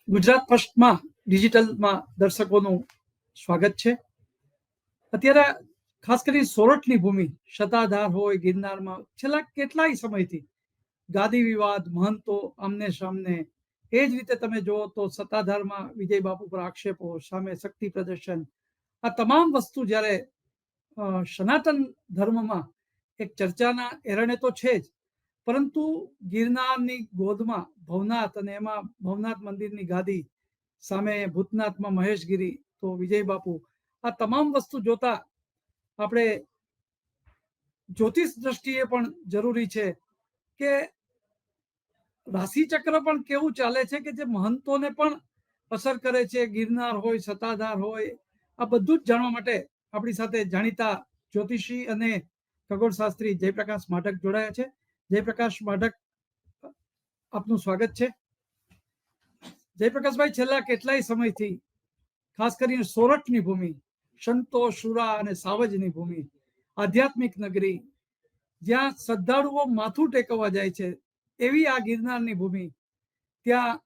ગુજરાત ફર્સ્ટમાં ડિજિટલમાં દર્શકોનું સ્વાગત છે. અત્યારે ખાસ કરી સોરઠની ભૂમિ સત્તાધાર હોય ગિરનારમાં છેલ્લા કેટલાય સમયથી ગાદી વિવાદ, મહંતો આમને સામને, એ જ રીતે તમે જુઓ તો સત્તાધારમાં વિજય બાપુ પર આક્ષેપો, સામે શક્તિ પ્રદર્શન, આ તમામ વસ્તુ જ્યારે સનાતન ધર્મમાં એક ચર્ચાના એરણે તો છે જ, પરંતુ ગિરનારની ગોદમાં ભવનાથ અને એમાં ભવનાથ મંદિરની ગાદી સામે ભૂતનાથમાં મહેશગીરી તો વિજય બાપુ, આ તમામ વસ્તુ જોતા આપણે જ્યોતિષ દ્રષ્ટિએ પણ જરૂરી છે કે રાશિચક્ર પણ કેવું ચાલે છે કે જે મહંતોને પણ અસર કરે છે. ગિરનાર હોય, સત્તાધાર હોય, આ બધું જ જાણવા માટે આપણી સાથે જાણીતા જ્યોતિષી અને ખગોળશાસ્ત્રી જયપ્રકાશ માઢક જોડાયા છે. જયપ્રકાશ માઢક, આપનું સ્વાગત છે. જયપ્રકાશભાઈ, છેલ્લા કેટલાય સમયથી ખાસ કરીને સોરઠની ભૂમિ, સંતો, શુરા અને સાવજની ભૂમિ, આધ્યાત્મિક નગરી, જ્યાં શ્રદ્ધાળુઓ માથું ટેકવવા જાય છે, એવી આ ગિરનારની ભૂમિ, ત્યાં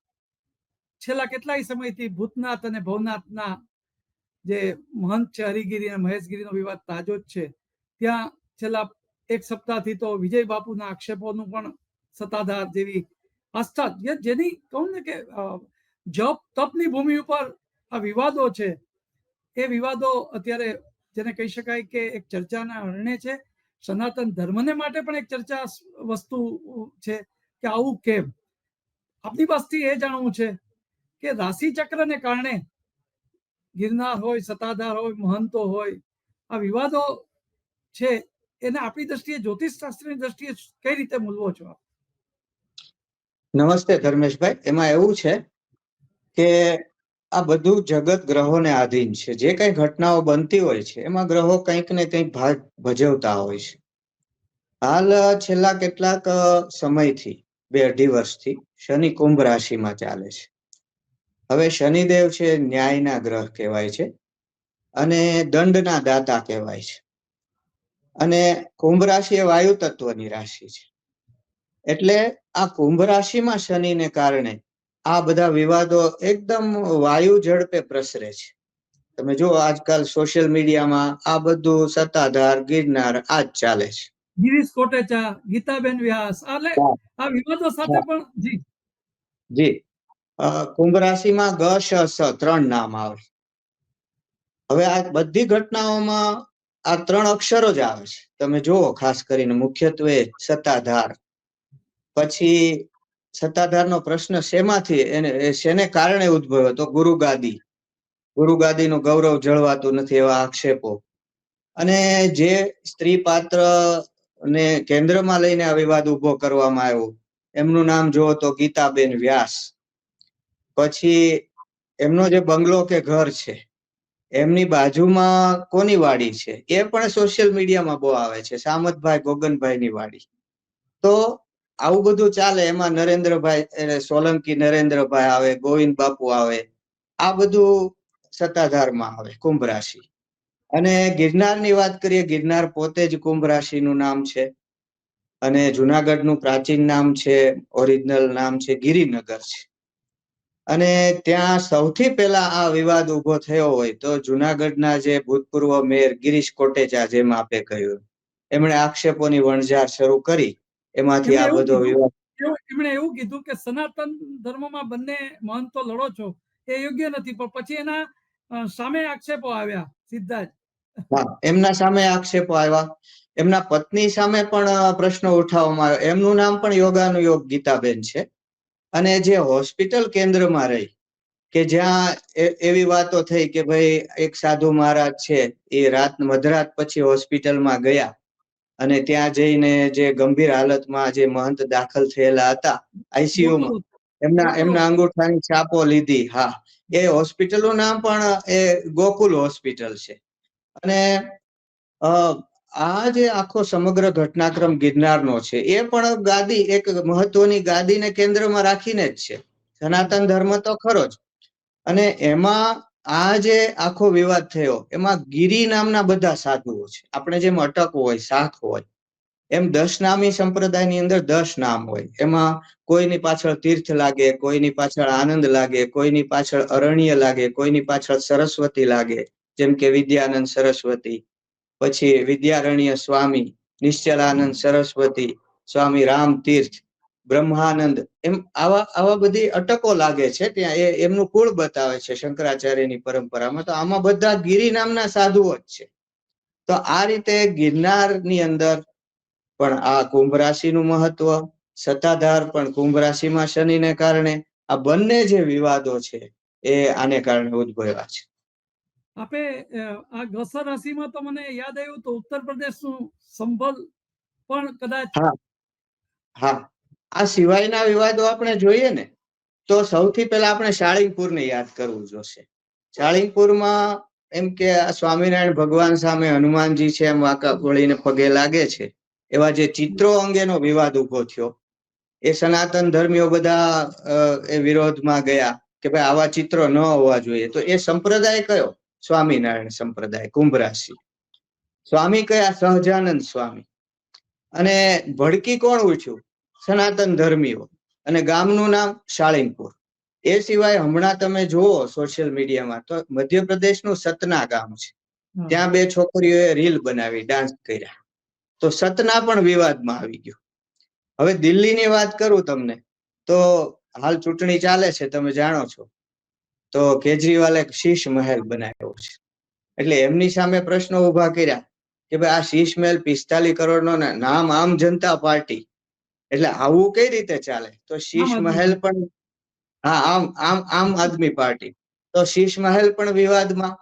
છેલ્લા કેટલાય સમયથી ભૂતનાથ અને ભવનાથના જે મહંત છે હરિગીરી અને મહેશગીરીનો વિવાદ તાજો જ છે. ત્યાં છેલ્લા એક સપ્તાહથી તો વિજય બાપુના આક્ષેપોનું પણ સત્તાધાર જેવી આસ્થા, જેની કહું ને કે જપ તપની ભૂમિ ઉપર આ વિવાદો છે, એ વિવાદો અત્યારે જેને કહી શકાય કે એક ચર્ચાના અરણે છે. સનાતન ધર્મને માટે પણ એક ચર્ચા વસ્તુ છે કે આવું કેમ. આપની પાસેથી એ જાણવું છે કે રાશિ ચક્રને કારણે ગિરનાર હોય, સત્તાધાર હોય, મહંતો હોય, આ વિવાદો છે, એને આપણી દ્રષ્ટિએ જ્યોતિષ શાસ્ત્રની દ્રષ્ટિએ કઈ રીતે મૂલવો છો આપ? નમસ્તે ધર્મેશભાઈ. એમાં એવું છે કે આ બધું જગત ગ્રહોને આધીન છે. જે કઈ ઘટનાઓ બનતી હોય છે એમાં ગ્રહો કંઈક ને કંઈક ભાગ ભજવતા હોય છે. હાલ છેલ્લા કેટલાક સમયથી 2-2.5 વર્ષથી શનિ કુંભ રાશિમાં ચાલે છે. હવે શનિદેવ છે ન્યાયના ગ્રહ કહેવાય છે અને દંડના દાતા કહેવાય છે. અને કુંભ રાશિ એ વાયુ તત્વની રાશિ છે. એટલે આ કુંભ રાશિમાં શનિને કારણે આ બધા વિવાદો એકદમ વાયુ ઝડપે પ્રસરે છે. તમે જો આજકાલ સોશિયલ મીડિયામાં આ બધું સત્તાધાર, ગિરનાર આ જ ચાલે છે. ગિરીશ કોટેચા, ગીતાબેન વ્યાસ, એટલે આ વિવાદો સાથે પણ જી કુંભ રાશિમાં ગ, શ, સ 3 નામ આવે. હવે આ બધી ઘટનાઓમાં આ 3 અક્ષરો જ આવે છે. તમે જુઓ ખાસ કરીને મુખ્યત્વે સત્તાધાર, પછી સત્તાધારનો પ્રશ્ન શેમાંથી શેને કારણે ઉદ્ભવ્યો તો ગુરુગાદીનું ગૌરવ જળવાતું નથી એવા આક્ષેપો, અને જે સ્ત્રી પાત્ર ને કેન્દ્રમાં લઈને આ વિવાદ ઉભો કરવામાં આવ્યો એમનું નામ જુઓ તો ગીતાબેન વ્યાસ. પછી એમનો જે બંગલો કે ઘર છે એમની બાજુમાં કોની વાડી છે એ પણ સોશિયલ મીડિયામાં બહુ આવે છે, સામતભાઈ ગોગનભાઈની વાડી. તો આવું બધું ચાલે. એમાં નરેન્દ્રભાઈ સોલંકી, નરેન્દ્રભાઈ આવે, ગોવિંદ બાપુ આવે, આ બધું સત્તાધારમાં આવે કુંભ રાશિ. અને ગિરનારની વાત કરીએ, ગિરનાર પોતે જ કુંભ રાશિનું નામ છે અને જુનાગઢનું પ્રાચીન નામ છે, ઓરિજિનલ નામ છે ગિરિનગર છે. અને ત્યાં સૌથી પહેલા આ વિવાદ ઉભો થયો હોય તો જુનાગઢના જે ભૂતપૂર્વ મેયર ગિરીશ કોટેચા, જેમ આપે કહ્યું, એમણે આક્ષેપોની વણઝાર શરૂ કરી. એમાંથી આ બધો વિવાદ. એમણે એવું કીધું કે સનાતન ધર્મમાં બંને મહંતો લડો છો એ યોગ્ય નથી, પણ પછી એના સામે આક્ષેપો આવ્યા સીધા જ. હા, એમના સામે આક્ષેપો આવ્યા. એમના પત્ની સામે પણ પ્રશ્નો ઉઠાવવામાં આવ્યો. એમનું નામ પણ યોગાનુયોગ ગીતાબેન છે. અને જે હોસ્પિટલ કેન્દ્રમાં રહી કે જ્યાં એવી વાતો થઈ કે ભાઈ એક સાધુ મહારાજ છે એ મધરાત પછી હોસ્પિટલમાં ગયા અને ત્યાં જઈને જે ગંભીર હાલતમાં જે મહંત દાખલ થયેલા હતા આઈસીયુમાં, એમના અંગૂઠાની છાપો લીધી. હા, એ હોસ્પિટલનું નામ પણ એ ગોકુલ હોસ્પિટલ છે. અને આ જે આખો સમગ્ર ઘટનાક્રમ ગિરનારનો છે એ પણ ગાદી, એક મહત્વની ગાદીને કેન્દ્રમાં રાખીને જ છે. સનાતન ધર્મ તો ખરો જ. અને એમાં આ જે આખો વિવાદ થયો એમાં ગિરી નામના બધા સાધુઓ છે. આપણે જેમ અટક હોય, શાખ હોય, એમ 10 નામી સંપ્રદાયની અંદર 10 નામ હોય. એમાં કોઈની પાછળ તીર્થ લાગે, કોઈની પાછળ આનંદ લાગે, કોઈની પાછળ અરણ્ય લાગે, કોઈની પાછળ સરસ્વતી લાગે, જેમ કે વિદ્યાનંદ સરસ્વતી, પછી વિદ્યારણ્ય સ્વામી, નિશ્ચલાનંદ સરસ્વતી, સ્વામી રામ તીર્થ, બ્રહ્માનંદ, એમ આવા બધી અટકો લાગે છે ત્યાં. એમનું કુળ બતાવે છે શંકરાચાર્યની પરંપરામાં. તો આમાં બધા ગિરિ નામના સાધુઓ જ છે. તો આ રીતે ગિરનારની અંદર પણ આ કુંભ રાશિનું મહત્વ, સત્તાધાર પણ કુંભ રાશિમાં શનિને કારણે, આ બંને જે વિવાદો છે એ આને કારણે ઉદ્ભવ્યા છે. આપે આ ગ્રસર રાશિમાં તો મને યાદ આવ્યું તો ઉત્તર પ્રદેશનું સંભલ પણ કદાચ. હા, આ સિવાયના વિવાદો આપણે જોઈએ ને તો સૌથી પહેલા આપણે શાળીંગપુરને યાદ કરવું જોશે. શાળીંગપુરમાં એમ કે સ્વામિનારાયણ ભગવાન સામે હનુમાનજી છે એમ વાંકા વળીને પગે લાગે છે, એવા જે ચિત્રો અંગેનો વિવાદ ઉભો થયો, એ સનાતન ધર્મીઓ બધા એ વિરોધમાં ગયા કે ભાઈ આવા ચિત્રો ન હોવા જોઈએ. તો એ સંપ્રદાય કયો? સ્વામિનારાયણ સંપ્રદાય, કુંભ રાશિ. સ્વામી કયા? સહજાનંદ સ્વામી. અને ભડકી કોણ ઉઠ્યું? સનાતન ધર્મીઓ. અને ગામનું નામ શાળીંગપુર. એ સિવાય હમણાં તમે જુઓ સોશિયલ મીડિયામાં તો મધ્યપ્રદેશનું સતના ગામ છે, ત્યાં 2 છોકરીઓએ રીલ બનાવી, ડાન્સ કર્યા. તો સતના પણ વિવાદમાં આવી ગયું. હવે દિલ્હીની વાત કરું તમને તો હાલ ચૂંટણી ચાલે છે, તમે જાણો છો. તો કેજરીવાલે શીશ મહેલ બનાવ્યો છે. એટલે એમની સામે પ્રશ્નો ઉભા કર્યા કે ભાઈ આ શીશ મહેલ 45 કરોડનો નામ આમ જનતા પાર્ટી, એટલે આવું કઈ રીતે ચાલે? તો શીશ મહેલ પણ, હા, આમ આદમી પાર્ટી. તો શીશ મહેલ પણ વિવાદમાં.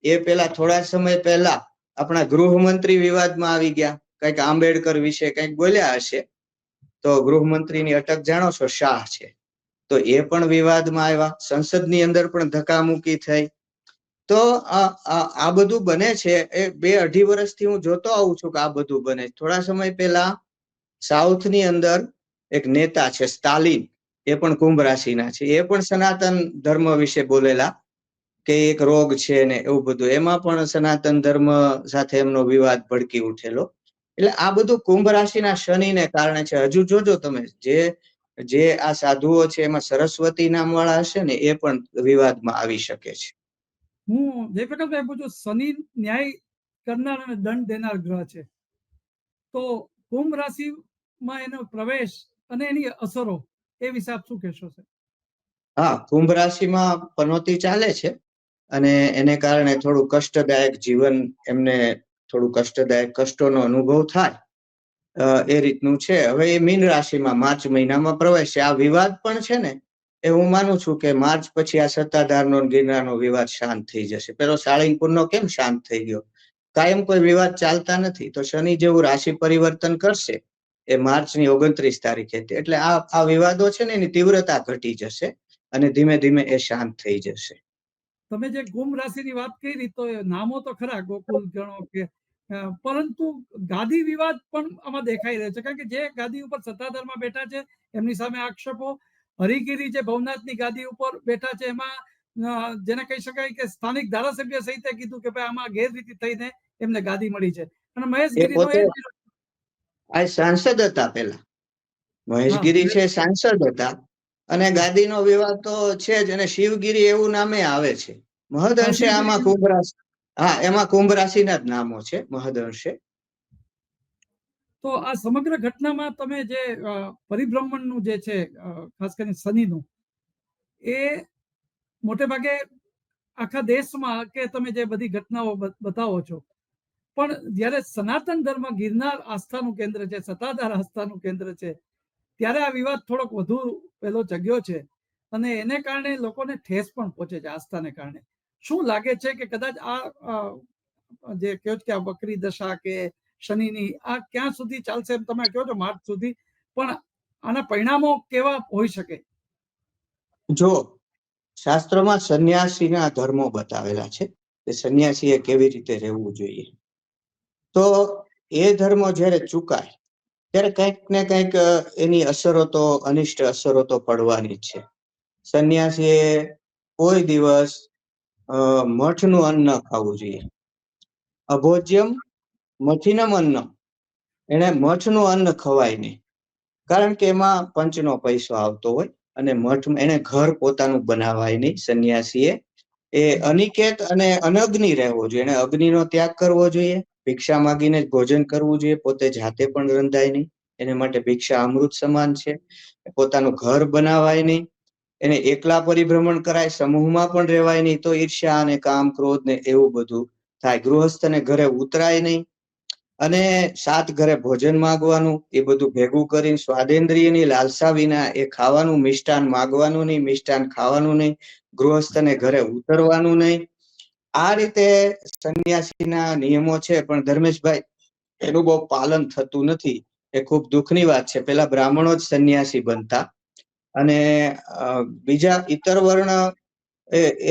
એ પેલા થોડા સમય પહેલા આપણા ગૃહમંત્રી વિવાદમાં આવી ગયા, કઈક આંબેડકર વિશે કઈક બોલ્યા હશે. તો ગૃહમંત્રીની અટક જાણો છો, શાહ છે. તો એ પણ વિવાદમાં આવ્યા. સંસદની અંદર પણ ધક્કામુક્કી થઈ. તો આ બધું બને છે એ 2-2.5 વર્ષથી હું જોતો આવું છું કે આ બધું બને. થોડા સમય પહેલા સાઉથની અંદર એક નેતા છે સ્ટાલિન, એ પણ કુંભ રાશિના છે. એ પણ સનાતન ધર્મ વિશે બોલેલા કે એક રોગ છે ને એવું બધું. એમાં પણ સનાતન ધર્મ સાથે એમનો વિવાદ ભડકી ઉઠેલો. એટલે આ બધું કુંભ રાશિના શનિને કારણે છે. હજુ જોજો તમે, જે આ સાધુઓ છે એમાં સરસ્વતી નામવાળા હશે ને એ પણ વિવાદમાં આવી શકે છે. હું જયપ્રકાશભાઈ પૂછું, શનિ ન્યાય કરનાર અને દંડ દેનાર ગ્રહ છે, તો કુંભ રાશિમાં એનો પ્રવેશ અને એની અસરો એ વિશે આપ શું કહેશો? હા, કુંભ રાશિમાં પનોતી ચાલે છે અને એને કારણે થોડું કષ્ટદાયક જીવન, એમને થોડું કષ્ટદાયક કષ્ટોનો અનુભવ થાય એ રીતનું છે. હવે એ મીન રાશિમાં માર્ચ મહિનામાં પ્રવેશે. આ વિવાદ પણ છે ને એ હું માનું છું કે માર્ચ પછી આ સત્તાધારનો ગિરનારનો વિવાદ શાંત થઈ જશે. પેલો સાળીંગપુરનો કેમ શાંત થઈ ગયો? કાયમ કોઈ વિવાદ ચાલતા નથી. તો શનિ જેવું રાશિ પરિવર્તન કરશે એ માર્ચની 29 તારીખે, એટલે આ વિવાદો છે ને એની તીવ્રતા ઘટી જશે અને ધીમે ધીમે એ શાંત થઈ જશે. તમે જે કુંભ રાશિની વાત કરી તો નામો તો ખરા, ગોકુલ ગણો કે, પરંતુ ગાદી વિવાદ પણ આમાં દેખાઈ રહ્યો છે. કારણ કે જે ગાદી ઉપર સત્તાધારમાં બેઠા છે એમની સામે આક્ષેપો, હરિગીરી જે ભવનાથની ગાદી ઉપર બેઠા છે એમાં જેને કહી શકાય કે સ્થાનિક ધારાસભ્ય સહિતે કીધું કે ભાઈ આમાં ગેરરીતિ થઈને એમને ગાદી મળી છે. અને મહેશગીરીનો આ સાંસદ હતા પેલા, મહેશગીરી છે સાંસદ હતા. અને ગાદીનો વિવાદ તો છે જ. અને શિવગીરી એવું નામે આવે છે. મહદઅંશે આમાં કુંભ રાશિ, હા, એમાં કુંભ રાશિના જ નામો છે મહદઅંશે. તો આ સમગ્ર ઘટનામાં તમે જે પરિભ્રમણનું જે છે, ખાસ કરીને શનિનું, એ મોટે ભાગે આખા દેશમાં કે તમે જે બધી ઘટનાઓ બતાવો છો, પણ જ્યારે સનાતન ધર્મ ગિરનાર આસ્થાનું કેન્દ્ર છે, સત્તાધાર આસ્થાનું કેન્દ્ર છે, ત્યારે આ વિવાદ થોડોક વધુ પેલો જગ્યો છે અને એને કારણે લોકોને ઠેસ પણ પહોંચે છે આસ્થાને કારણે. શું લાગે છે કે કદાચ આ જે કહો કે આ વક્રી દશા કે શનિની આ ક્યાં સુધી ચાલશે? એમ તમે કહો છો માર્ચ સુધી, પણ આના પરિણામો કેવા હોઈ શકે? જો શાસ્ત્રોમાં સંન્યાસીના ધર્મો બતાવેલા છે કે સંન્યાસીએ કેવી રીતે રહેવું જોઈએ. તો એ ધર્મો જ્યારે ચૂકાય ત્યારે કંઈક ને કંઈક એની અસરો તો, અનિષ્ટ અસરો તો પડવાની જ છે. સંન્યાસીએ કોઈ દિવસ મઠનું અન્ન ન ખાવું જોઈએ. અભોજ્યમ મઠિનમ અન્નમ, એને મઠનું અન્ન ખવાય નહીં, કારણ કે એમાં પંચનો પૈસો આવતો હોય અને મઠ એને ઘર પોતાનું બનાવાય નહીં. સંન્યાસીએ એ અનિકેત અને અનગ્નિ રહેવો જોઈએ, એને અગ્નિનો ત્યાગ કરવો જોઈએ, ભિક્ષા માગીને જ ભોજન કરવું જોઈએ, પોતે જાતે પણ રંધાય નહીં, એને માટે ભિક્ષા અમૃત સમાન છે. પોતાનું ઘર બનાવાય નહીં, એને એકલા પરિભ્રમણ કરાય, સમૂહમાં પણ રહેવાય નહીં, તો ઈર્ષ્યા અને કામ ક્રોધ ને એવું બધું થાય. ગૃહસ્થને ઘરે ઉતરાય નહીં, અને સાત ઘરે ભોજન માગવાનું, એ બધું ભેગું કરીને સ્વાદેન્દ્રિયની લાલસા વિના એ ખાવાનું, મિષ્ટાન માગવાનું નહીં, મિષ્ટાન ખાવાનું નહીં, ગૃહસ્થને ઘરે ઉતરવાનું નહીં. આ રીતે સંન્યાસીના નિયમો છે, પણ ધર્મેશભાઈ એનું બહુ પાલન થતું નથી. એ ખૂબ દુઃખની વાત છે. પેલા બ્રાહ્મણો જ સંન્યાસી બનતા, અને બીજા ઇતર વર્ણ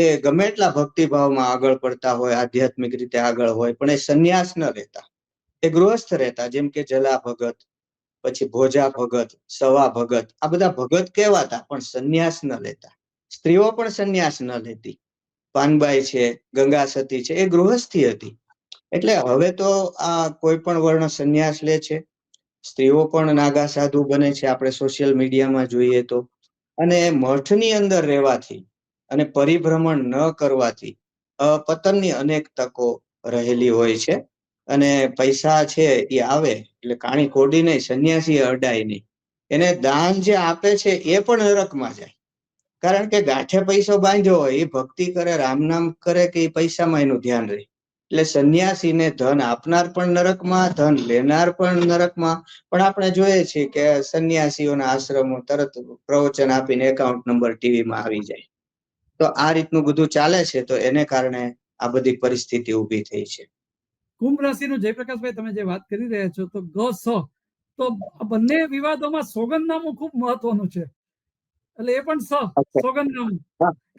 એ ગમે એટલા ભક્તિભાવમાં આગળ પડતા હોય, આધ્યાત્મિક રીતે આગળ હોય, પણ એ સંન્યાસ ન લેતા, એ ગૃહસ્થ રહેતા. જેમ કે જલા ભગત, પછી ભોજા ભગત, સવા ભગત, આ બધા ભગત કહેવાતા, પણ સંન્યાસ ન લેતા. સ્ત્રીઓ પણ સંન્યાસ ન લેતી. પાનબાઈ છે, ગંગા સતી છે, એ ગૃહસ્થી હતી. એટલે હવે તો આ કોઈ પણ વર્ણ સંન્યાસ લે છે, સ્ત્રીઓ પણ નાગા સાધુ બને છે, આપણે સોશિયલ મીડિયામાં જોઈએ તો. અને મઠની અંદર રહેવાથી અને પરિભ્રમણ ન કરવાથી પતનની અનેક તકો રહેલી હોય છે. અને પૈસા છે એ આવે એટલે કાણી કોડી નહીં, સંન્યાસી અડાય નહીં. એને દાન જે આપે છે એ પણ નરકમાં જાય, કારણ કે ગાંઠે પૈસો બાંધ્યો હોય, એ ભક્તિ કરે, રામ નામ કરે કે એ પૈસામાં એનું ધ્યાન રહે. એટલે સંન્યાસીને ધન આપનાર પણ નરકમાં, ધન લેનાર પણ નરકમાં. પણ આપણે જોઈએ છીએ કે સંન્યાસીઓના આશ્રમો તરત પ્રવચન આપીને એકાઉન્ટ નંબર ટીવીમાં આવી જાય. તો આ રીતનું બધું ચાલે છે, તો એને કારણે આ બધી પરિસ્થિતિ ઊભી થઈ છે. કુંભ રાશિનું જયપ્રકાશભાઈ તમે જે વાત કરી રહ્યા છો, તો ગ સ, તો આ બંને વિવાદોમાં સોગંદનામું ખૂબ મહત્વનું છે. એટલે એ પણ સોગંદનામું,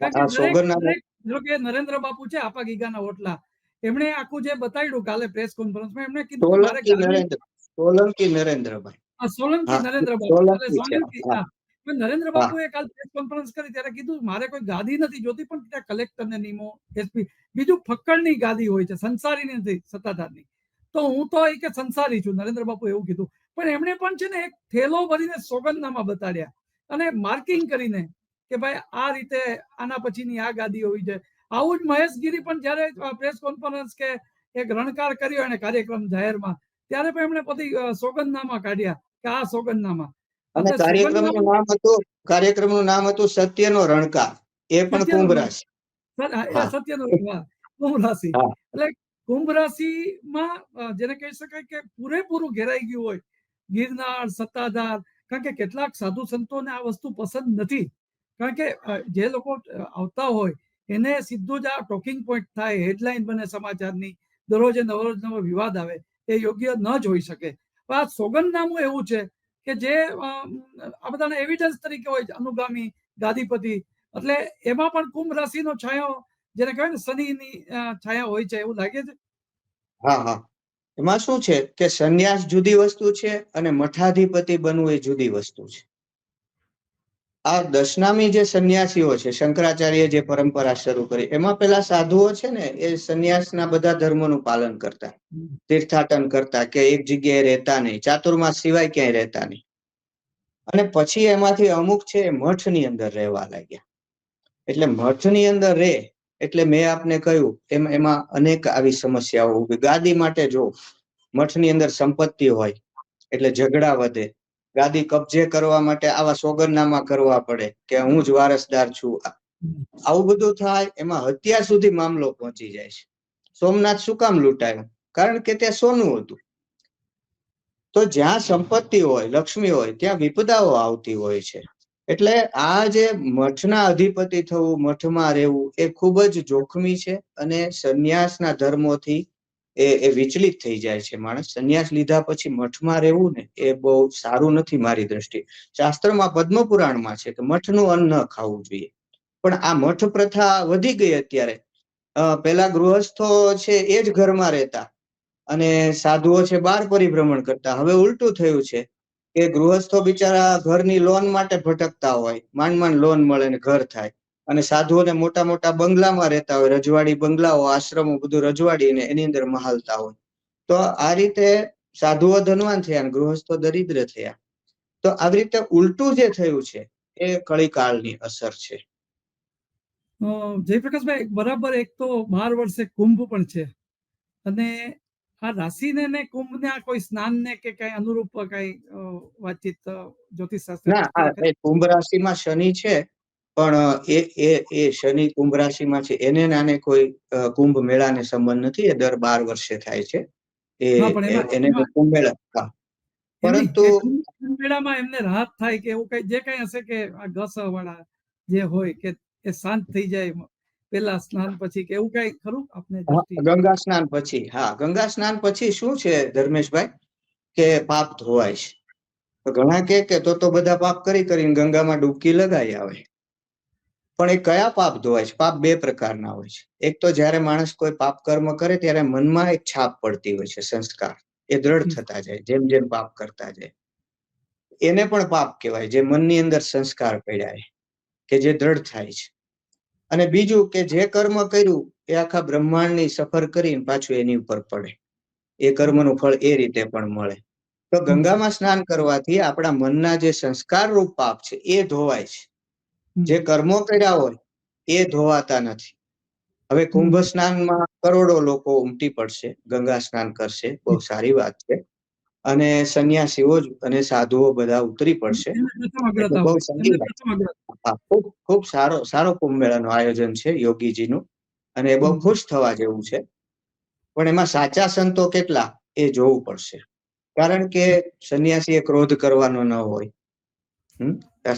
કારણ કે નરેન્દ્ર બાપુ છે, આપા ગીગાના ઓટલા, એમણે આખું જે બતાવ્યું કાલે પ્રેસ કોન્ફરન્સમાં, એમણે કીધું સોલંકી નરેન્દ્રભાઈ, સોલંકી નરેન્દ્ર બાપુ, નરેન્દ્ર બાપુએ કાલ પ્રેસ કોન્ફરન્સ કરી ત્યારે કીધું મારે કોઈ ગાદી નથી જોતી, પણ ત્યાં કલેક્ટરને નિમો, એસપી, બીજું ફક્કડની ગાદી હોય છે, સંસારીની નથી, સત્તાધારની. તો હું તો કે સંસારી છું, નરેન્દ્ર બાપુ એવું કીધું. પણ એમણે પણ છે ને એક થેલો ભરીને સોગંદનામા બતાડ્યા અને માર્કિંગ કરીને કે ભાઈ આ રીતે આના પછીની આ ગાદી હોવી છે. આવું જ મહેશગીરી પણ જયારે પ્રેસ કોન્ફરન્સ કે એક રણકાર કર્યો એને કાર્યક્રમ જાહેરમાં, ત્યારે પણ એમણે પછી સોગંદનામા કાઢ્યા કે આ સોગંદનામા. અને કાર્યક્રમનું નામ હતું સત્યનો રણકાર. એ પણ કુંભ રાશિ, સત્યનો કુંભ રાશિ. એટલે કુંભ રાશિમાં જેને કહી શકાય કે પૂરેપૂરું ઘેરાઈ ગયું હોય, ગિરનાર, સત્તાધાર. કારણ કે કેટલાક સાધુ સંતોને આ વસ્તુ પસંદ નથી, કારણ કે જે લોકો આવતા હોય એને સીધું જ આ ટોકિંગ પોઈન્ટ થાય, હેડલાઇન બને સમાચારની, દરરોજે નવો વિવાદ આવે, એ યોગ્ય ન જ હોઈ શકે. પણ આ સોગંદનામું એવું છે કે જે આ બધાના એવિડન્સ તરીકે હોય છે, અનુગામી, ગાદીપતિ. એટલે એમાં પણ કુંભ રાશિનો છાંયો, જેને કહેવાય ને શનિની છાયા હોય છે, એવું લાગે છે. હા, એમાં શું છે કે સંન્યાસ જુદી વસ્તુ છે અને મઠાધિપતિ બનવું એ જુદી વસ્તુ છે. આ દશનામી જે સંન્યાસીઓ છે, શંકરાચાર્ય જે પરંપરા શરૂ કરી, એમાં પેલા સાધુઓ છે ને, એ સંન્યાસના બધા ધર્મોનું પાલન કરતા, તીર્થાટન કરતા, કે એક જગ્યાએ રહેતા નહીં, ચાતુર્માસ સિવાય ક્યાંય રહેતા નહીં. અને પછી એમાંથી અમુક છે મઠની અંદર રહેવા લાગ્યા. એટલે મઠની અંદર રહે એટલે મેં આપને કહ્યું એમાં અનેક આવી સમસ્યાઓ ઊભી. ગાદી માટે જો મઠની અંદર સંપત્તિ હોય એટલે ઝઘડા વધે, ગાદી કબજે કરવા માટે આવા સોગંદનામા કરવા પડે કે હું જ વારસદાર છું, આવું બધું થાય. એમાં હત્યા સુધી મામલો પહોંચી જાય છે. સોમનાથ શું કામ લૂંટાયું? કારણ કે ત્યાં સોનું હતું. તો જ્યાં સંપત્તિ હોય, લક્ષ્મી હોય, ત્યાં વિપદાઓ આવતી હોય છે. એટલે આ જે મઠના અધિપતિ થવું, મઠમાં રહેવું, એ ખૂબ જ જોખમી છે. અને સંન્યાસના ધર્મોથી એ વિચલિત થઈ જાય છે માણસ. સંન્યાસ લીધા પછી મઠમાં રહેવું ને એ બહુ સારું નથી મારી દ્રષ્ટિએ. શાસ્ત્રમાં પદ્મપુરાણમાં છે કે મઠનું અન્ન ન ખાવું જોઈએ. પણ આ મઠ પ્રથા વધી ગઈ અત્યારે. પેલા ગૃહસ્થો છે એ જ ઘરમાં રહેતા અને સાધુઓ છે બહાર પરિભ્રમણ કરતા. હવે ઉલટું થયું છે કે ગૃહસ્થો બિચારા ઘરની લોન માટે ભટકતા હોય, માંડ લોન મળે ને ઘર થાય, અને સાધુઓને મોટા મોટા બંગલામાં રહેતા હોય, રજવાડી બંગલાઓ, આશ્રમો, બધું રજવાડીને એની અંદર મહાલતા હોય. તો આ રીતે સાધુઓ ધનવાન થયા અને ગૃહસ્થો દરિદ્ર થયા. તો આવી રીતે ઉલટું જે થયું છે એ કળીકાળની અસર છે. જયપ્રકાશભાઈ, બરાબર. એક તો 12 વર્ષે કુંભ પણ છે, અને આ રાશિને ને કુંભને આ કોઈ સ્નાનને કે કઈ અનુરૂપ કઈ વાતચીત જ્યોતિષ શાસ્ત્ર ના, કુંભ રાશિમાં શનિ છે, પણ એ શનિ કુંભ રાશિમાં છે એને નાને કોઈ કુંભ મેળાને સંબંધ નથી. એ દર 12 વર્ષે થાય છે. એને કુંભ મેળા. પરંતુ મેળામાં એમને રાહત થાય કે એવું કઈ જે કઈ હશે કે આ ઘસ વાળા જે હોય કે એ શાંત થઈ જાય પેલા સ્નાન પછી, કે એવું કઈ ખરું આપને? ગંગા સ્નાન પછી, હા, ગંગા સ્નાન પછી શું છે ધર્મેશભાઈ, કે પાપ ધોવાય છે. તો ઘણા કે તો બધા પાપ કરીને ગંગામાં ડૂબકી લગાવી આવે. પણ એ કયા પાપ ધોવાય છે? પાપ બે પ્રકારના હોય છે. એક તો જયારે માણસ કોઈ પાપ કર્મ કરે ત્યારે મનમાં એક છાપ પડતી હોય છે, સંસ્કાર. એ દ્રઢ થતા જાય જેમ જેમ પાપ કરતા જાય. એને પણ પાપ કહેવાય, જે મનની અંદર સંસ્કાર પડ્યા કે જે દ્રઢ થાય છે. અને બીજું કે જે કર્મ કર્યું એ આખા બ્રહ્માંડની સફર કરીને પાછું એની ઉપર પડે. એ કર્મનું ફળ એ રીતે પણ મળે. તો ગંગામાં સ્નાન કરવાથી આપણા મનના જે સંસ્કાર રૂપ પાપ છે એ ધોવાય છે. જે કર્મો કર્યા હોય એ ધોવાતા નથી. હવે કુંભ સ્નાનમાં કરોડો લોકો ઉમટી પડશે, ગંગા સ્નાન કરશે, બહુ સારી વાત છે. અને સંન્યાસીઓ અને સાધુઓ બધા ઉતરી પડશે, એટલે બહુ સારી વાત છે. ખૂબ સારો કુંભ મેળાનું આયોજન છે યોગીજીનું, અને બહુ ખુશ થવા જેવું છે. પણ એમાં સાચા સંતો કેટલા એ જોવું પડશે. કારણ કે સંન્યાસી એ ક્રોધ કરવાનો ન હોય.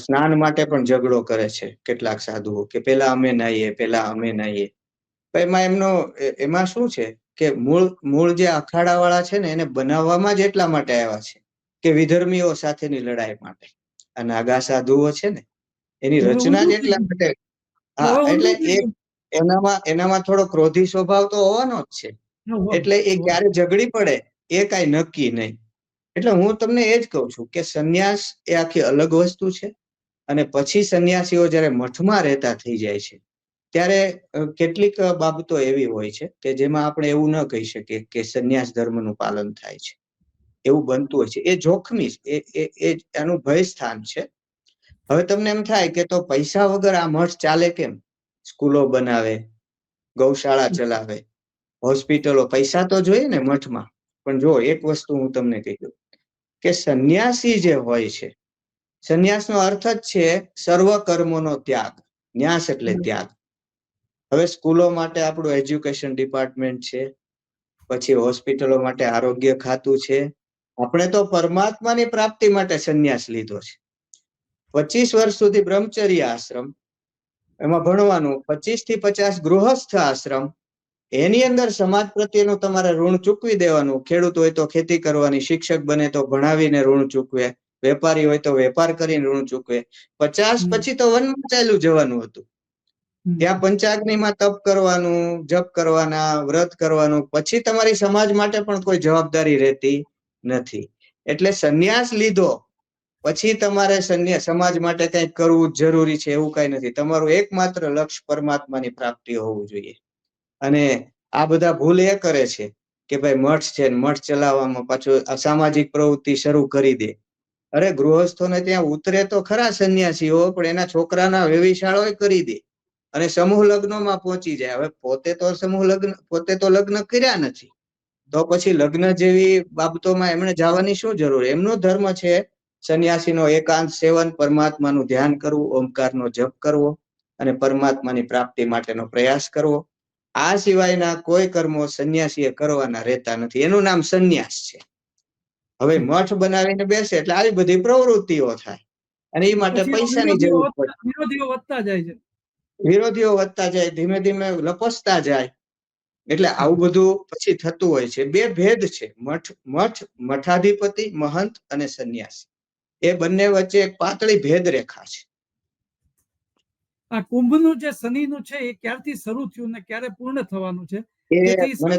સ્નાન માટે પણ ઝઘડો કરે છે કેટલાક સાધુઓ, કે પેલા અમે નાહીએ. એમાં શું છે કે મૂળ જે અખાડા વાળા છે ને એને બનાવવામાં જ એટલા માટે આવ્યા છે કે વિધર્મીઓ સાથેની લડાઈ માટે. અને નાગા સાધુઓ છે ને એની રચના જ એટલા માટે. હા, એટલે એનામાં થોડો ક્રોધી સ્વભાવ તો હોવાનો જ છે. એટલે એ ક્યારે ઝઘડી પડે એ કઈ નક્કી નહીં. એટલે હું તમને એ જ કહું છું કે સંન્યાસ એ આખી અલગ વસ્તુ છે. અને પછી સંન્યાસીઓ જયારે મઠમાં રહેતા થઈ જાય છે ત્યારે કેટલીક બાબતો એવી હોય છે કે જેમાં આપણે એવું ન કહી શકીએ કે સંન્યાસ ધર્મનું પાલન થાય છે. એવું બનતું હોય છે. એ જોખમી એનું ભય સ્થાન છે. હવે તમને એમ થાય કે તો પૈસા વગર આ મઠ ચાલે કેમ? સ્કૂલો બનાવે, ગૌશાળા ચલાવે, હોસ્પિટલો, પૈસા તો જોઈએ ને મઠમાં. પણ જો એક વસ્તુ હું તમને કહી દઉં કે સંન્યાસી જે હોય છે, સંન્યાસનો અર્થ જ છે સર્વ કર્મોનો ત્યાગ. ન્યાસ એટલે ત્યાગ. હવે સ્કૂલો માટે આપણું એજ્યુકેશન ડિપાર્ટમેન્ટ છે, પછી હોસ્પિટલો માટે આરોગ્ય ખાતું છે. આપણે તો પરમાત્માની પ્રાપ્તિ માટે સંન્યાસ લીધો છે. 25 વર્ષ સુધી બ્રહ્મચર્ય આશ્રમ, એમાં ભણવાનું, 25 થી 50 ગૃહસ્થ આશ્રમ, એની અંદર સમાજ પ્રત્યેનું તમારે ઋણ ચૂકવી દેવાનું. ખેડૂત હોય તો ખેતી કરવાની, શિક્ષક બને તો ભણાવીને ઋણ ચૂકવે, વેપારી હોય તો વેપાર કરીને ઋણ ચૂકવે. 50 પછી તો વનમાં ચાલ્યું જવાનું હતું. ત્યાં પંચાગ્નિમાં તપ કરવાનું, જપ કરવાના, વ્રત કરવાનું. પછી તમારી સમાજ માટે પણ કોઈ જવાબદારી રહેતી નથી. એટલે સંન્યાસ લીધો પછી તમારે સમાજ માટે કંઈક કરવું જરૂરી છે એવું કઈ નથી. તમારું એકમાત્ર લક્ષ્ય પરમાત્માની પ્રાપ્તિ હોવું જોઈએ. અને આ બધા ભૂલ એ કરે છે કે ભાઈ મઠ છે, મઠ ચલાવવામાં પાછું અસામાજિક પ્રવૃત્તિ શરૂ કરી દે. અરે ગૃહસ્થોને ત્યાં ઉતરે તો ખરા સંન્યાસીઓ, પણ એના છોકરાના વેવિશાળો કરી દે અને સમૂહ લગ્નમાં પહોંચી જાય. હવે પોતે તો લગ્ન કર્યા નથી, તો પછી લગ્ન જેવી બાબતોમાં એમણે જવાની શું જરૂર? એમનો ધર્મ છે સંન્યાસીનો એકાંત સેવન, પરમાત્માનું ધ્યાન કરવું, ઓમકારનો જપ કરવો અને પરમાત્માની પ્રાપ્તિ માટેનો પ્રયાસ કરવો. આ સિવાયના કોઈ કર્મો સંન્યાસીએ કરવાના રહેતા નથી. એનું નામ સંન્યાસ છે. હવે મઠ બનાવીને બેસે એટલે આવી બધી પ્રવૃત્તિઓ થાય, અને એ માટે પૈસાની જરૂર પડે. વિરોધીઓ વધતા જાય, ધીમે ધીમે લપસતા જાય. એટલે આવું બધું પછી થતું હોય છે. બે ભેદ છે, મઠાધિપતિ, મહંત અને સંન્યાસી. એ બંને વચ્ચે એક પાતળી ભેદ રેખા છે. આ કુંભનું જે શનિનું છે એ ક્યારથી શરૂ થયું ને ક્યારે પૂર્ણ થવાનું છે? મને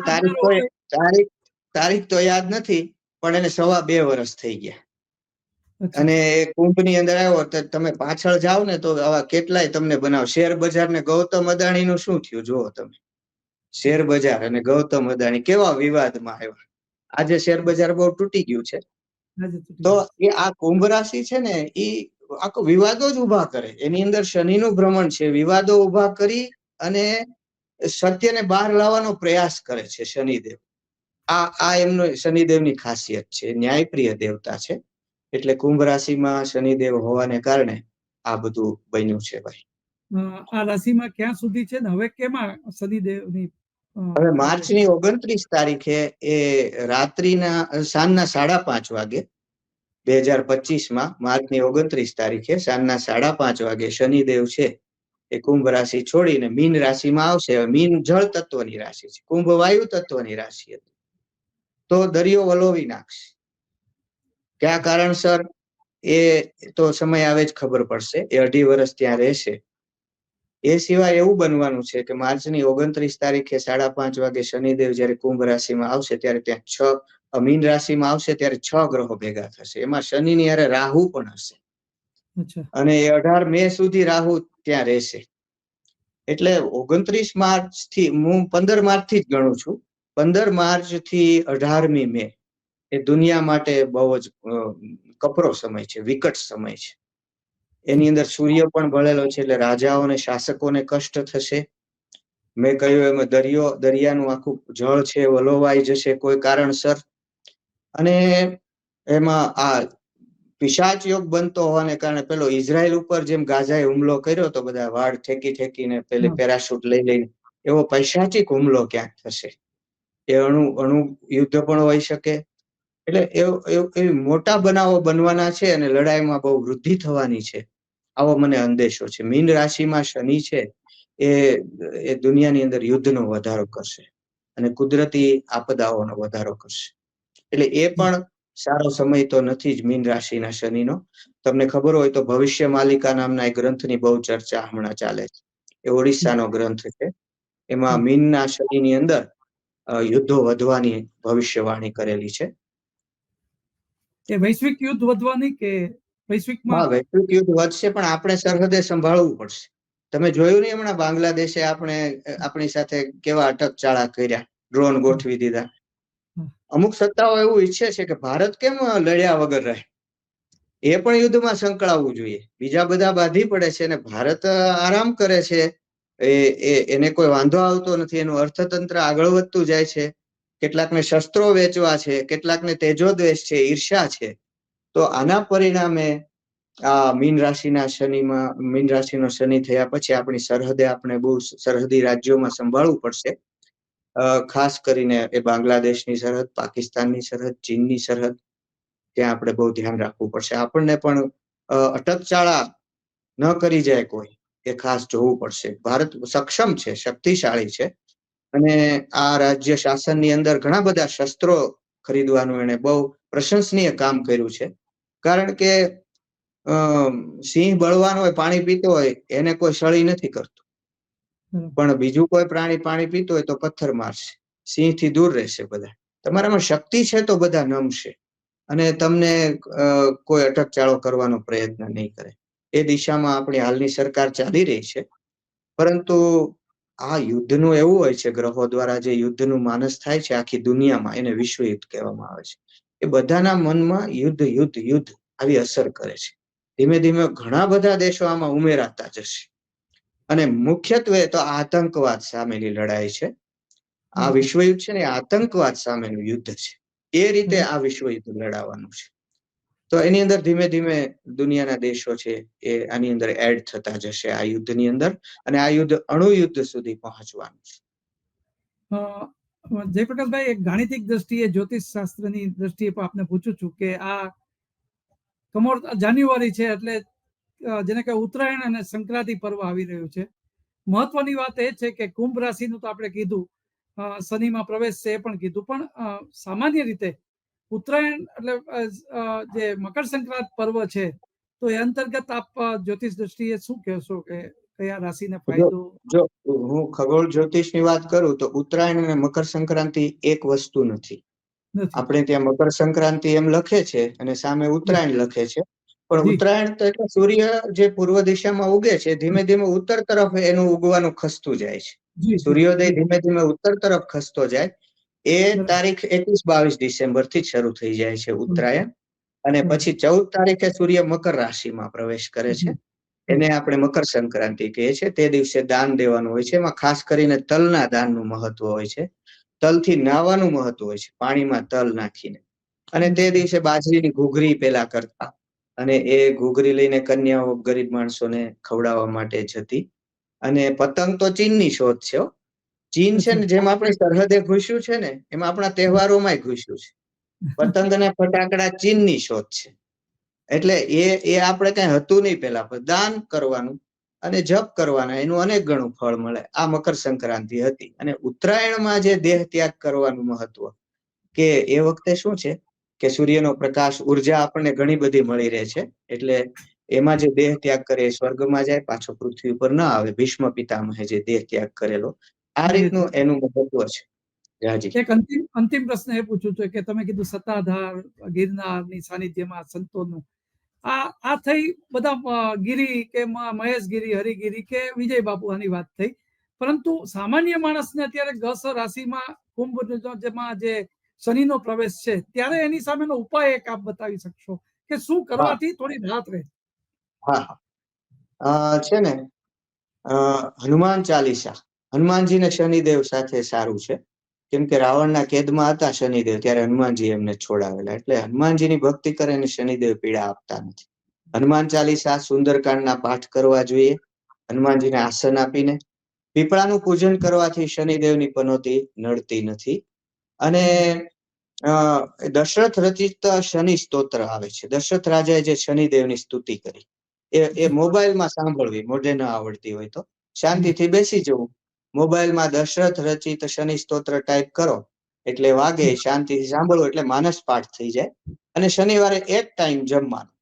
તારીખ તો યાદ નથી, પણ એને 2.5 વર્ષ થઈ ગયા. અને કુંભની અંદર આવ્યો તો તમે પાછળ જાઓ ને તો આવા કેટલાય તમને બનાવ. શેર બજાર ને ગૌતમ અદાણી નું શું થયું જુઓ તમે. શેર બજાર અને ગૌતમ અદાણી કેવા વિવાદમાં આવ્યા. આજે શેર બજાર બહુ તૂટી ગયું છે. આજે તૂટી તો ગયું. એ આ કુંભ રાશિ છે ને એ આખો વિવાદો જ ઉભા કરે. એની અંદર શનિનું ભ્રમણ છે. વિવાદો ઉભા કરી અને સત્યને બહાર લાવવાનો પ્રયાસ કરે છે શનિદેવ. આ એમનો શનિદેવની ખાસિયત છે. ન્યાયપ્રિય દેવતા છે. એટલે કુંભ રાશિમાં શનિદેવ હોવાને કારણે આ બધું બન્યું છે ભાઈ. આ રાશિમાં ક્યાં સુધી છે ને હવે કેમાં શનિદેવની હવે માર્ચની 29 તારીખે એ રાત્રિના સાંજના 5:30 વાગે 2025માં માર્ચની 29 તારીખે સાંજના 5:30 વાગે શનિદેવ છે એ કુંભ રાશિ છોડીને મીન રાશિમાં આવશે. મીન જળ તત્વની રાશિ છે, કુંભ વાયુ તત્વની રાશિ હતી. તો દરિયો વલોવી નાખશે. કયા કારણસર એ તો સમય આવે જ ખબર પડશે. એ 2.5 વર્ષ ત્યાં રહેશે. એ સિવાય એવું બનવાનું છે કે માર્ચની 29 તારીખે 5:30 વાગે શનિદેવ જયારે કુંભ રાશિમાં આવશે ત્યારે ત્યાં મીન રાશિમાં આવશે ત્યારે 6 ગ્રહો ભેગા થશે. એમાં શનિની હારે રાહુ પણ હશે. અને એ 18 મે સુધી રાહુ ત્યાં રહેશે. એટલે 29 માર્ચ થી હું 15 માર્ચ થી જ ગણું છું. 15 માર્ચ થી 18મી મે એ દુનિયા માટે બહુ જ કપરો સમય છે, વિકટ સમય છે. એની અંદર સૂર્ય પણ ભળેલો છે એટલે રાજાઓને શાસકોને કષ્ટ થશે. મેં કહ્યું એમાં દરિયાનું આખું જળ છે વલોવાઈ જશે કોઈ કારણસર. અને એમાં આ પિશાચ યોગ બનતો હોવાને કારણે પેલો ઇઝરાયલ ઉપર જેમ ગાઝાએ હુમલો કર્યો તો બધા વાળ ઠેકીને પેલી પેરાશૂટ લઈને, એવો પૈશાચિક હુમલો ક્યાંક થશે. એ અણુ યુદ્ધ પણ હોઈ શકે. એટલે એવી મોટા બનાવો બનવાના છે અને લડાઈમાં બહુ વૃદ્ધિ થવાની છે. આવો મને અંદેશો છે. મીન રાશિમાં શનિ છે એ દુનિયાની અંદર યુદ્ધનો વધારો કરશે અને કુદરતી આપદાઓનો વધારો કરશે. એટલે એ પણ સારો સમય તો નથી જ મીન રાશિના શનિનો. તમને ખબર હોય તો ભવિષ્ય માલિકા નામના એક ગ્રંથની બહુ ચર્ચા હમણાં ચાલે છે. એ ઓડિશાનો ગ્રંથ છે. એમાં મીનના શનિની અંદર યુદ્ધો વધવાની ભવિષ્યવાણી કરેલી છે. એ વૈશ્વિક યુદ્ધ વધવાની કે વૈશ્વિકમાં? વૈશ્વિક યુદ્ધ વધશે પણ આપણે સરહદે સંભાળવું પડશે. તમે જોયું નહીં હમણાં બાંગ્લાદેશે આપણી સાથે કેવા અટકચાળા કર્યા, ડ્રોન ગોઠવી દીધા. અમુક સત્તાઓ એવું ઈચ્છે છે કે ભારત કેમ લડ્યા વગર રહે. એ પણ યુદ્ધમાં સંકળાવવું જોઈએ. બીજા બધા બાધી પડે છે અને ભારત આરામ કરે છે. એને કોઈ વાંધો આવતો નથી. એનું અર્થતંત્ર આગળ વધતું જાય છે. કેટલાકને શસ્ત્રો વેચવા છે, કેટલાકને તેજોદ્વેષ છે, ઈર્ષા છે. તો આના પરિણામે આ મીન રાશિનો શનિ થયા પછી આપણી સરહદે આપણે બહુ સરહદી રાજ્યોમાં સંભાળવું પડશે. ખાસ કરીને એ બાંગ્લાદેશની સરહદ, પાકિસ્તાનની સરહદ, ચીનની સરહદ, ત્યાં આપણે બહુ ધ્યાન રાખવું પડશે. આપણને પણ અટકચાળા ન કરી જાય કોઈ, એ ખાસ જોવું પડશે. ભારત સક્ષમ છે, શક્તિશાળી છે અને આ રાજ્ય શાસનની અંદર ઘણા બધા શસ્ત્રો ખરીદવાનું એને બહુ પ્રશંસનીય કામ કર્યું છે. કારણ કે સિંહ બળવાન હોય, પાણી પીતો હોય, એને કોઈ સળી નથી કરતું. પણ બીજું કોઈ પ્રાણી પાણી પીતું હોય તો પથ્થર મારશે. સિંહથી દૂર રહેશે બધા. તમારામાં શક્તિ છે તો બધા નમશે અને તમને કોઈ અટકચાળો કરવાનો પ્રયત્ન નહીં કરે. એ દિશામાં આપણી હાલની સરકાર ચાલી રહી છે. પરંતુ આ યુદ્ધનું એવું હોય છે, ગ્રહો દ્વારા જે યુદ્ધનું માનસ થાય છે આખી દુનિયામાં, એને વિશ્વ યુદ્ધ કહેવામાં આવે છે. એ બધાના મનમાં યુદ્ધ આવી અસર કરે છે. ધીમે ધીમે ઘણા બધા દેશો આમાં ઉમેરાતા જશે. અને મુખ્યત્વે તો આતંકવાદ સામેની લડાઈ છે. આ વિશ્વયુદ્ધ છે ને આતંકવાદ સામેનું યુદ્ધ છે. એ રીતે આ વિશ્વયુદ્ધ લડાવવાનું છે. તો એની અંદર ધીમે ધીમે દુનિયાના દેશો છે એ આની અંદર એડ થતા જશે આ યુદ્ધની અંદર. અને આ યુદ્ધ અણુયુદ્ધ સુધી પહોંચવાનું છે. જયપ્રકાશભાઈ, એક ગાણિતિક દ્રષ્ટિએ, જ્યોતિષ શાસ્ત્રની દ્રષ્ટિએ પણ આપને પૂછું છું કે આ જાન્યુઆરી છે એટલે જેને કે ઉત્તરાયણ અને સંક્રાંતિ પર્વ આવી રહ્યું છે. મહત્વની વાત એ છે કે કુંભ રાશિનું તો આપણે કીધું, શનિમાં પ્રવેશ છે એ પણ કીધું, પણ સામાન્ય રીતે ઉત્તરાયણ એટલે જે મકર સંક્રાંત પર્વ છે, તો એ અંતર્ગત આપ જ્યોતિષ દ્રષ્ટિએ શું કહેશો કે કયા રાશિને ફાયદો? જો હું ખગોળ જ્યોતિષની વાત કરું તો ઉત્તરાયણ અને મકર સંક્રાંતિ એક વસ્તુ નથી. આપણે ત્યાં મકર સંક્રાંતિ એમ લખે છે અને સામે ઉત્તરાયણ લખે છે. પણ ઉત્તરાયણ તો એટલે સૂર્ય જે પૂર્વ દિશામાં ઉગે છે, ધીમે ધીમે ઉત્તર તરફ એનું ઉગવાનું ખસતું જાય છે. સૂર્યોદય ધીમે ધીમે ઉત્તર તરફ ખસતો જાય એ બરાબર. તારીખ 21-22 ડિસેમ્બર થી જ શરૂ થઈ જાય છે ઉત્તરાયણ. અને બરાબર. પછી 14 તારીખે સૂર્ય મકર રાશિમાં પ્રવેશ કરે છે. એને આપણે મકર સંક્રાંતિ કહીએ છીએ. તે દિવસે દાન દેવાનું હોય છે. એમાં ખાસ કરીને તલના દાનનું મહત્વ હોય છે. તલથી નાહવાનું મહત્વ હોય છે, પાણીમાં તલ નાખીને. અને તે દિવસે બાજરીની ઘૂઘરી પેલા કરતા, અને એ ઘૂઘરી લઈને કન્યાઓ ગરીબ માણસોને ખવડાવવા માટે જતી. અને પતંગ તો ચીનની શોધ છે હો. ચીન છે ને જેમ આપણે સરહદે ઘૂસ્યું છે ને, એમ આપણા તહેવારોમાં ઘૂસ્યું છે. પતંગ અને ફટાકડા ચીનની શોધ છે. એટલે એ આપણે કઈ હતું નહીં પેલા, પણ દાન કરવાનું અને જપ કરવાના, એનું અનેક ગણું ફળ મળે. આ મકર સંક્રાંતિ હતી. અને ઉત્તરાયણમાં જે દેહ ત્યાગ કરવાનું મહત્વ, કે એ વખતે શું છે કે સૂર્યનો પ્રકાશ, ઉર્જા આપણને ઘણી બધી મળી રહે છે. એટલે એમાં જે દેહ ત્યાગ કરે એ સ્વર્ગમાં જાય, પાછો પૃથ્વી ઉપર ન આવે. ભીષ્મ પિતામહે જે દેહ ત્યાગ કરેલો, આ રીતનું એનું મહત્વ છે. રાજી. એક અંતિમ પ્રશ્ન એ પૂછું છું કે તમે કીધું સત્તાધાર, ગિરનારની સાનિધ્યમાં સંતોનું, આ થઈ બધા ગિરી કે મહેશગીરી, હરિગીરી કે વિજય બાપુ આની વાત થઈ. પરંતુ સામાન્ય માણસને અત્યારે ગસ રાશિમાં કુંભ જેમાં જે શનિનો પ્રવેશ છે, ત્યારે એની સામેનો ઉપાય એક આપ બતાવી શકશો કે શું હા, કરવાથી થોડી રાહત રહે? હા, છે ને, હનુમાન ચાલીસા. હનુમાનજીને શનિદેવ સાથે સારું છે. કેમ કે રાવણના કેદમાં હતા શનિદેવ, ત્યારે હનુમાનજી એમને છોડાવેલા. એટલે હનુમાનજીની ભક્તિ કરે ને શનિદેવ પીડા આપતા નથી. હનુમાન ચાલીસા, સુંદરકાંડના પાઠ કરવા જોઈએ. હનુમાનજીને આસન આપીને પીપળાનું પૂજન કરવાથી શનિદેવની પનોતી નડતી નથી. અને દશરથ રચિત શનિ સ્તોત્ર આવે છે. દશરથ રાજાએ જે શનિદેવની સ્તુતિ કરી, એ મોબાઈલમાં સાંભળવી, મોઢે ન આવડતી હોય તો શાંતિથી બેસી જવું. મોબાઈલમાં દશરથ રચિત શનિ સ્તોત્ર ટાઈપ કરો એટલે વાગે, શાંતિથી સાંભળવું, એટલે માનસ પાઠ થઈ જાય. અને શનિવારે એક ટાઈમ જમવાનું,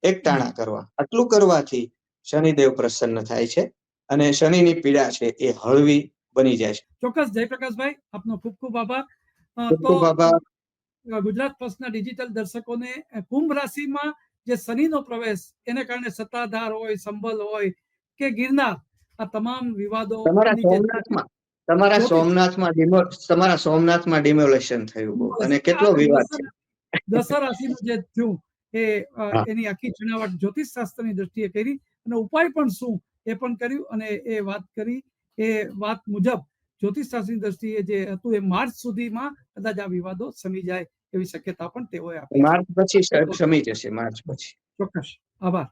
એક ટાણા કરવા. આટલું કરવાથી શનિદેવ પ્રસન્ન થાય છે અને શનિની પીડા છે એ હળવી બની જાય છે. ચોક્કસ જયપ્રકાશભાઈ, આપનો ખૂબ ખૂબ આભાર. ખૂબ તો ખૂબ આભાર. ગુજરાત ફર્સ્ટના ડિજિટલ દર્શકોને કુંભ રાશિમાં જે શનિનો પ્રવેશ, એને કારણે સત્તાધાર હોય, સંબલ હોય કે ગિરનાર, આ તમામ તમારા વિવાદોની જે સોમનાથમાં તમારા જ્યોતિષ સોમનાથમાં તમારા સોમનાથમાં ડિમોલેશન થયું બહુ, અને કેટલો વિવાદ છે. દશા રાશિનું જે થયું એ હા, એની આખી જણાવટ જ્યોતિષ શાસ્ત્રની દ્રષ્ટિએ કરી, અને ઉપાય પણ શું એ પણ કર્યું, અને એ વાત કરી. એ વાત મુજબ જ્યોતિષ શાસ્ત્રની દ્રષ્ટિએ જે હતું એ માર્ચ સુધીમાં કદાચ આ વિવાદો સમી જાય એવી શક્યતા પણ તેઓએ આપી છે. માર્ચ પછી શમી જશે, માર્ચ પછી. ચોક્કસ આભાર.